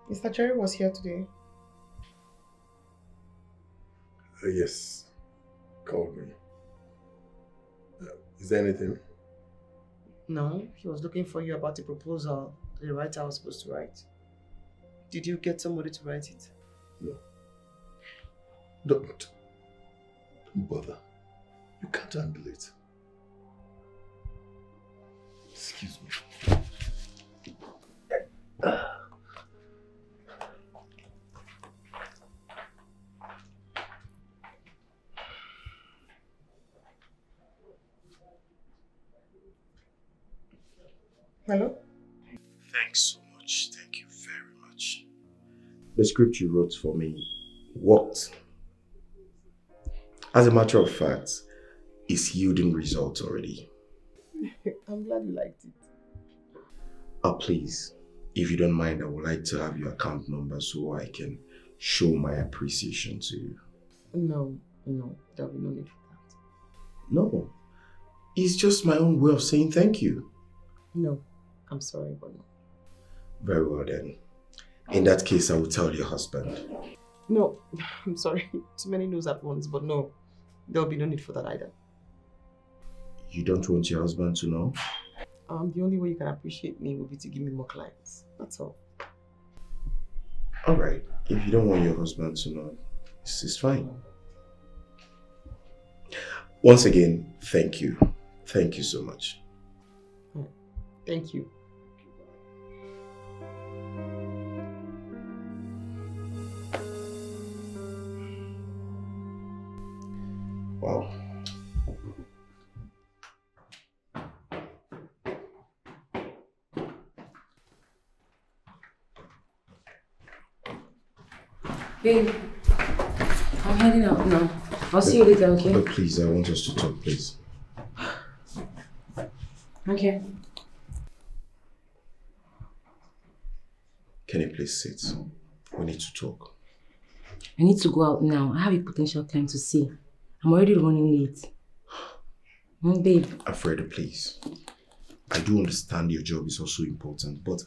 C: Mr. Jerry was here today.
B: Yes. Called me. Is there anything?
C: No, he was looking for you about a proposal the writer was supposed to write. Did you get somebody to write it?
B: No. Don't bother. You can't handle it. Excuse me.
C: Hello?
D: Thanks so much. Thank you very much. The script you wrote for me worked. As a matter of fact, it's yielding results already.
C: I'm glad you liked it.
D: Please, if you don't mind, I would like to have your account number so I can show my appreciation to you.
C: No, there'll be no need for that.
D: No, it's just my own way of saying thank you.
C: No, I'm sorry, but no.
D: Very well then. In that case, I will tell your husband.
C: No, I'm sorry. Too many no's at once, but no, there'll be no need for that either.
D: You don't want your husband to know?
C: The only way you can appreciate me would be to give me more clients. That's all.
D: Alright, if you don't want your husband to know, it's fine. Once again, thank you. Thank you so much.
C: Thank you.
D: Wow.
I: Babe, I'm heading out now. I'll see you later, okay?
D: But please, I want us to talk, please.
I: Okay.
D: Can you please sit? We need to talk.
I: I need to go out now. I have a potential client to see. I'm already running late. Babe.
D: Alfredo, please. I do understand your job is also important, but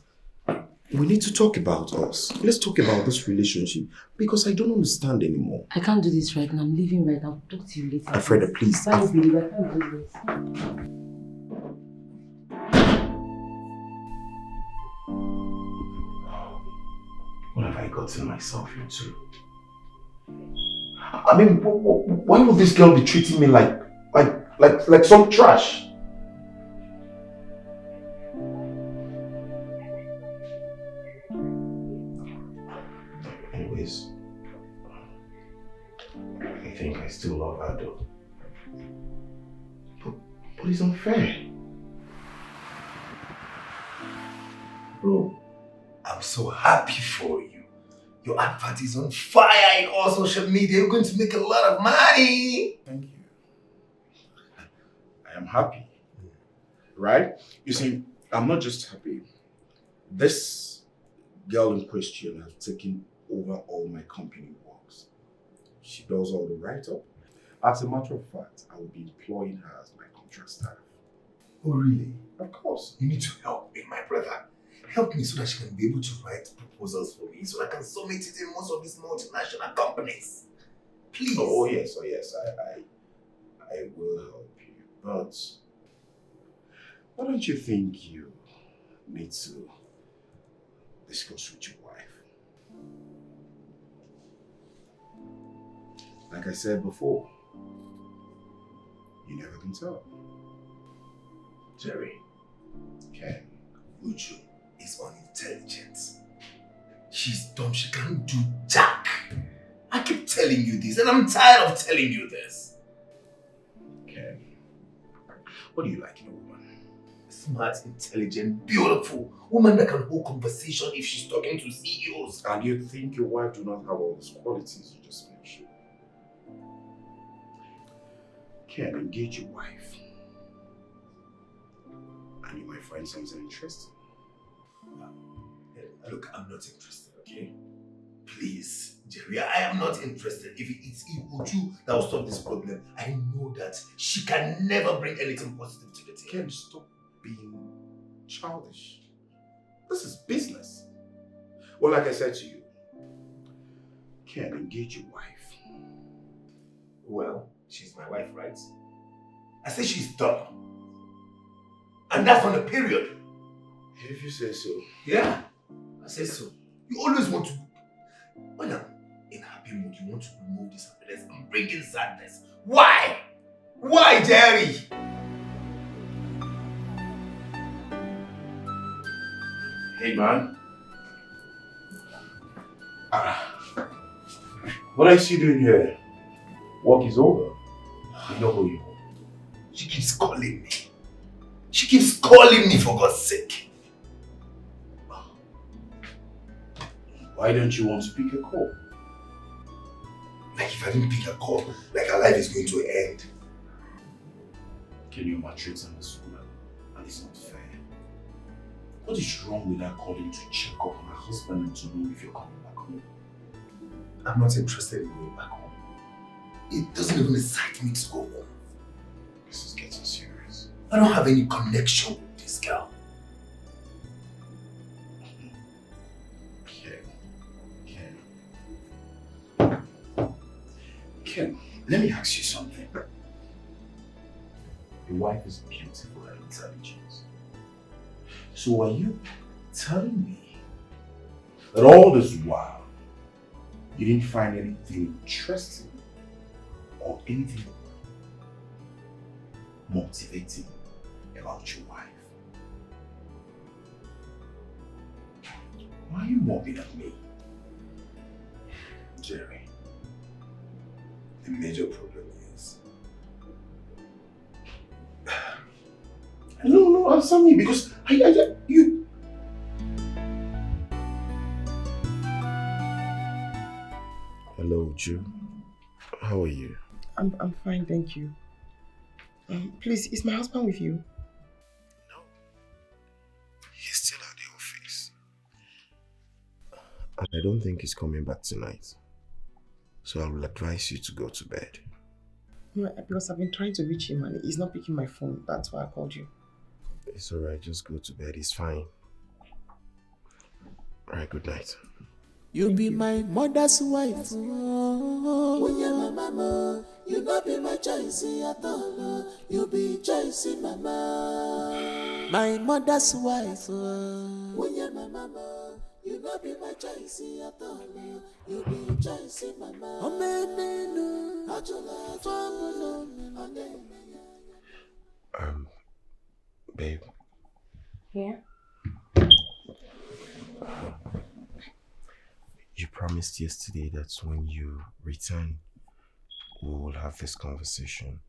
D: we need to talk about us. Let's talk about this relationship because I don't understand anymore.
I: I can't do this right now. I'm leaving right now. I'll talk to you later.
D: Alfredo, please.
I: Bye, babe. I can't do this.
F: gotten myself into? I mean, why would this girl be treating me like some trash? Anyways, I think I still love her though. But it's unfair.
B: Bro, I'm so happy for you. Your advert is on fire in all social media. You're going to make a lot of money.
D: Thank you. I am happy. Right? You see, I'm not just happy. This girl in question has taken over all my company works. She does all the write-up. As a matter of fact, I will be employing her as my contract staff.
B: Oh, really?
D: Of course.
B: You need to help me, my brother. Help me so that she can be able to write proposals for me so I can submit it in most of these multinational companies. Please.
D: Oh yes, I will help you. But why don't you think you need to discuss with your wife? Like I said before, you never can tell.
B: Jerry,
D: Okay.
B: Uju is unintelligent. She's dumb. She can't do jack. I keep telling you this and I'm tired of telling you this.
D: Okay. What do you like in a woman?
B: Smart, intelligent, beautiful. Woman that can hold conversation if she's talking to CEOs.
D: And you think your wife do not have all those qualities you just mentioned? Ken, engage your wife. And you might find something interesting.
B: Look, I'm not interested, okay? Please, Jerry, I am not interested. If it's Uju that will solve this problem, I know that she can never bring anything positive to the team.
D: Ken, stop being childish. This is business. Well, like I said to you, Ken, engage your wife.
B: Well, she's my wife, right? I say she's dumb. And that's on the period.
D: If you say so.
B: Yeah, I say so. You always want to, when I'm in happy mood, you want to remove this happiness and bring in sadness. Why? Why, Jerry?
D: Hey, man. What are you doing here? Work is over. You know who you are.
B: She keeps calling me. She keeps calling me, for God's sake.
D: Why don't you want to pick a call?
B: Like if I didn't pick a call, like her life is going to end.
D: Can you maltreat this woman? And it's not fair. What is wrong with her calling to check up on her husband and to know if you're coming back home?
B: I'm not interested in going back home. It doesn't even excite me to go home.
D: This is getting serious.
B: I don't have any connection with this girl.
D: Ken, let me ask you something. Your wife is beautiful and intelligent. So are you telling me that all this while you didn't find anything interesting or anything motivating about your wife? Why are you mobbing at me?
B: Jerry, the major problem is...
D: No, answer me because you... Hello, Ju. How are you?
A: I'm fine, thank you. Please, is my husband with you?
F: No. He's still at the office. And I don't think he's coming back tonight. So I will advise you to go to bed.
A: No, because I've been trying to reach him and he's not picking my phone. That's why I called you.
F: It's alright, just go to bed. It's fine. Alright, good night.
J: You be my mother's wife. Oh, yeah, mama. You not be my choice at all. You be choice, mama. My mother's wife. Oh, yeah, mama. You not not be my choice at all. You be choice, mama. Oh, man,
F: Babe.
I: Yeah?
F: You promised yesterday that when you return, we will have this conversation.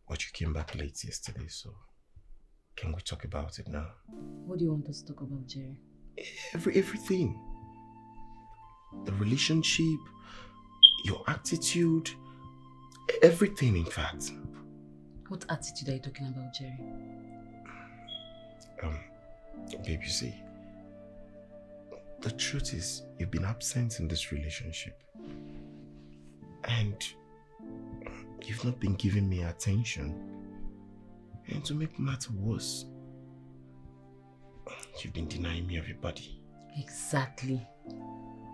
F: But you came back late yesterday, so can we talk about it now?
I: What do you want us to talk about, Jerry?
F: Everything. The relationship, your attitude, everything in fact.
I: What attitude are you talking about, Jerry?
F: Babe, you see, the truth is, you've been absent in this relationship. And you've not been giving me attention. And to make matters worse, you've been denying me of your body.
I: Exactly.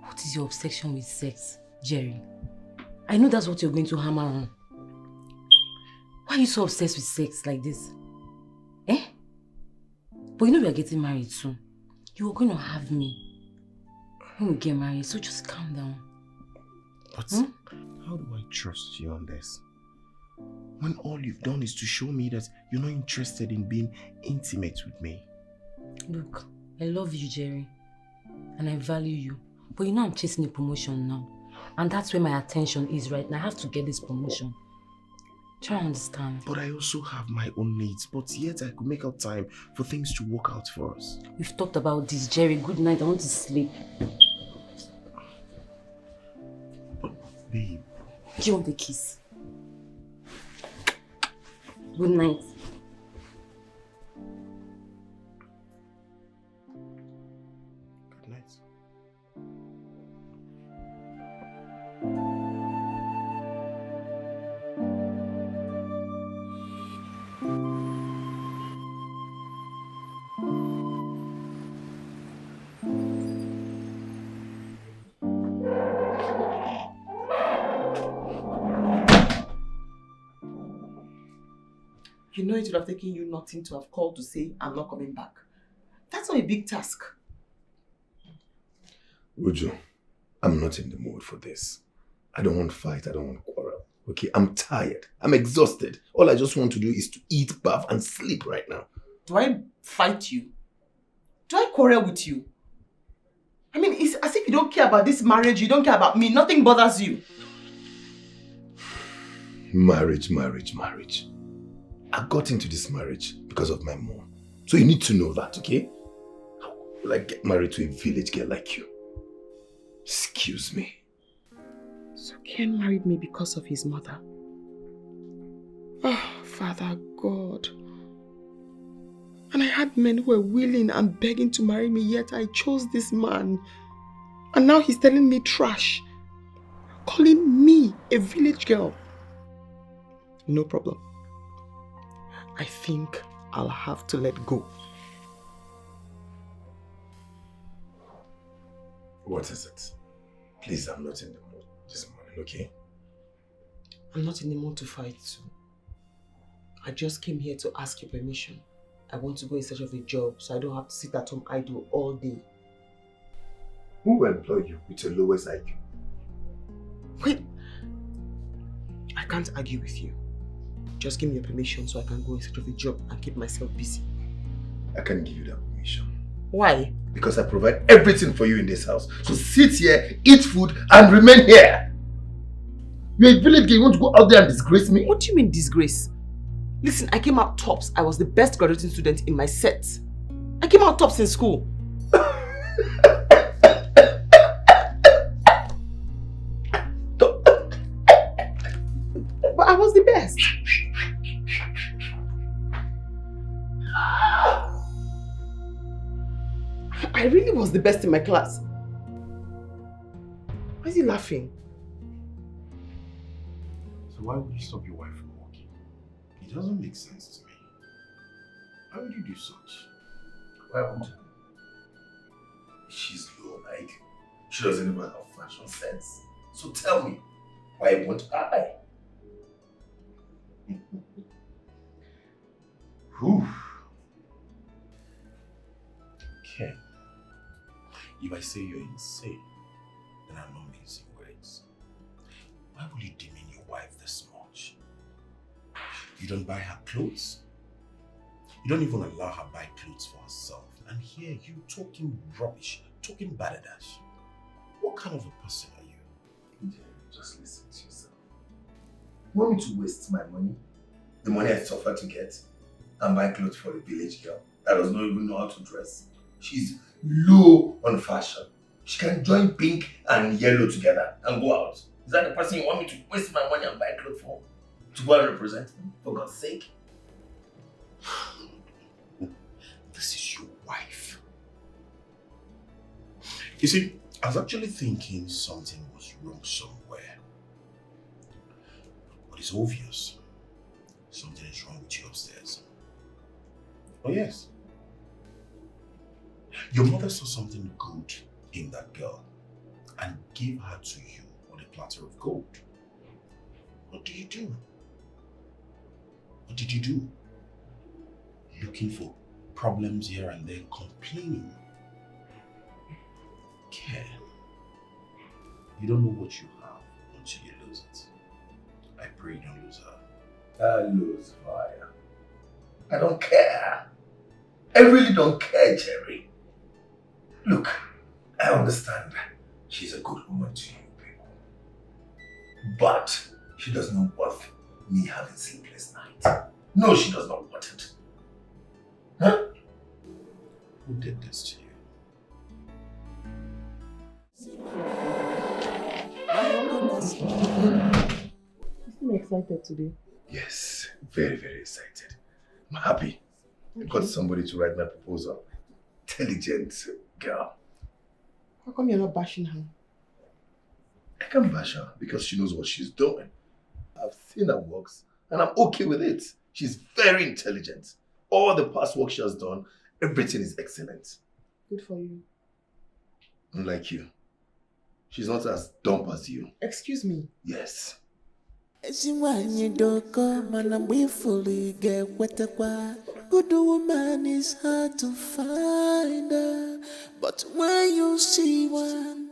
I: What is your obsession with sex, Jerry? I know that's what you're going to hammer on. Why are you so obsessed with sex like this? Eh? But you know we are getting married soon. You are going to have me when we get married, so just calm down.
F: But how do I trust you on this? When all you've done is to show me that you're not interested in being intimate with me.
I: Look, I love you, Jerry. And I value you. But you know I'm chasing a promotion now. And that's where my attention is right now. I have to get this promotion. Try to understand.
F: But I also have my own needs. But yet I could make out time for things to work out for us.
I: We've talked about this, Jerry. Good night. I want to sleep.
F: But babe.
I: Do you want a kiss? Good night.
F: Good night.
A: You know it would have taken you nothing to have called to say, I'm not coming back. That's not a big task.
B: Uju, I'm not in the mood for this. I don't want to fight, I don't want to quarrel. Okay, I'm tired. I'm exhausted. All I just want to do is to eat, bath, and sleep right now.
A: Do I fight you? Do I quarrel with you? I mean, it's as if you don't care about this marriage, you don't care about me, nothing bothers you.
B: Marriage. I got into this marriage because of my mom. So you need to know that, okay? How will I get married to a village girl like you? Excuse me.
A: So Ken married me because of his mother. Oh, Father God. And I had men who were willing and begging to marry me, yet I chose this man. And now he's telling me trash. Calling me a village girl. No problem. I think I'll have to let go.
B: What is it? Please, I'm not in the mood this morning, okay?
A: I'm not in the mood to fight too. I just came here to ask your permission. I want to go in search of a job so I don't have to sit at home idle all day.
B: Who will employ you with your lowest IQ?
A: Wait. I can't argue with you. Just give me your permission so I can go in search of a job and keep myself busy.
B: I can't give you that permission.
A: Why?
B: Because I provide everything for you in this house. So sit here, eat food, and remain here. You're a village girl, you want to go out there and disgrace me?
A: What do you mean disgrace? Listen, I came out tops. I was the best graduating student in my set. I came out tops in school. But I was the best. I really was the best in my class. Why is he laughing?
F: So why would you stop your wife from working? It doesn't make sense to me. Why would you do such?
B: Why won't you? She's low, like, she doesn't even have fashion sense. So tell me, why won't I?
F: Whew. Okay. If I say you're insane, then I'm not mincing words. Why would you demean your wife this much? You don't buy her clothes. You don't even allow her buy clothes for herself. And here you talking rubbish, talking badadash. What kind of a person are you?
B: Just listen to yourself. You want me to waste my money? The money I suffered to get? And buy clothes for a village girl that does not even know how to dress? She's low on fashion. She can join pink and yellow together and go out. Is that the person you want me to waste my money and buy clothes for? To go and represent them? For God's sake?
F: This is your wife. You see, I was actually thinking something was wrong somewhere. But it's obvious. Something is wrong with you upstairs. Oh yes. Your mother saw something good in that girl and gave her to you on a platter of gold. What do you do? What did you do? Looking for problems here and there, complaining. Care. You don't know what you have until you lose it. I pray you don't lose her.
B: I lose fire. I don't care. I really don't care, Jerry. Look, I understand she's a good woman to you people. But she does not worth me having sleepless nights. No, she does not want it. Huh?
F: Who did this to you?
C: You seem excited today.
B: Yes, very, very excited. I'm happy. I got somebody to write my proposal. Intelligent girl.
C: How come you're not bashing her?
B: I can bash her because she knows what she's doing. I've seen her works and I'm okay with it. She's very intelligent. All the past work she has done, everything is excellent.
C: Good for you.
B: Unlike you. She's not as dumb as you.
C: Excuse me.
B: Yes.
J: Good woman is hard to find, but when you see one,